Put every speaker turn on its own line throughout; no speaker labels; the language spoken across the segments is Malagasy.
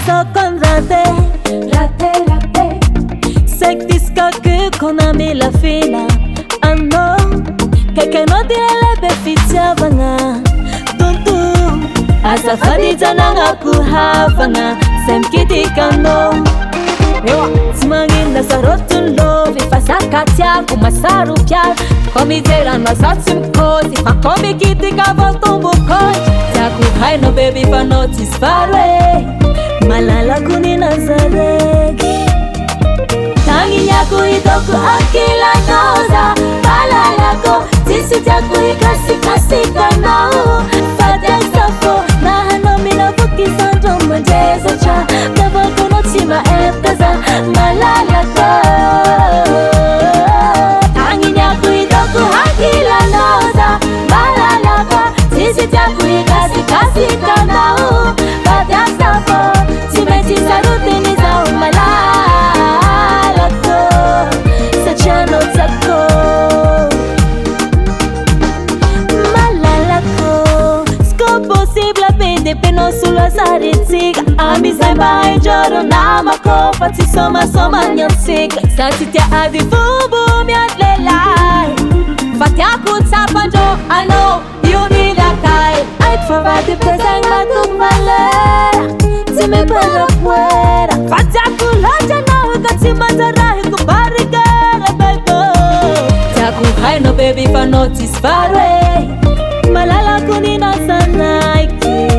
sokon raté, raté, raté. Sektiska kona mila fina ano kakano dilalabe fitiavanga tuntum asafadi jananga kuhavanga semkitikano Timangin na sarotun lovi fasakatia kumasaru pya komidera na satsum kosi pakomi kitika voltombo konj Taku hai no baby for notice far away Malala kuni nazaregi Tangi nyako idoku akila noza Balalako tisi taku ikasi kasi kanao Fadel safo Nahano mina buki santo mwenjeza cha Never kono tima epkaza Malalako Tangi nyako idoku akila noza Balalako tisi taku ikasi kasi kanao Fadel safo Timeti saruti niza umalala Penosula saritsiga Amizay bahay joro namako Pati soma nyansika Satitia adi fubu miat lelay Fati akut sa panjo ano Yuni lakay Ait favati pesang matung malera Time pala fuera Fati akulaja na Kasi matarahi kubarigara baby Taku hai no baby for notice far away Malala kunina sanaiki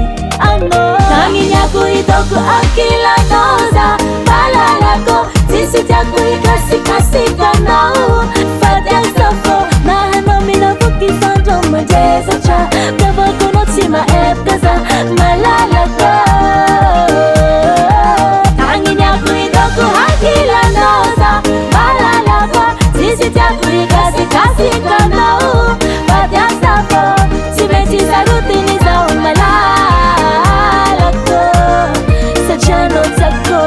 ano Tangi nyako idoku akila noza Balalako tisi taku ikasi kanao Fadel safo Nahano mina buki santo mwenjeza cha Never kono tima epkaza Malalako Tangi nyako idoku akila noza Balalako tisi taku ikasi kanao Fadel safo Timeti saruti niza umalala Sajano tako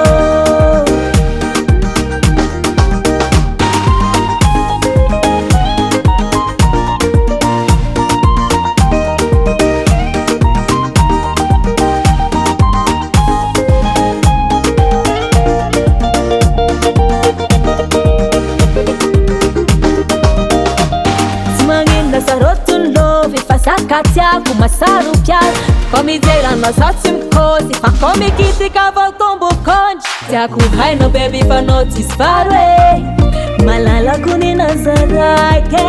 Timangin na sarotun lovi fasakatia kumasaru pyar Komidera na satsum kosi Pakomi kitika voltombo konj Taku hai no baby for notice far away Malala kuni nazarake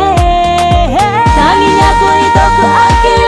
Tangi nyako idoku akila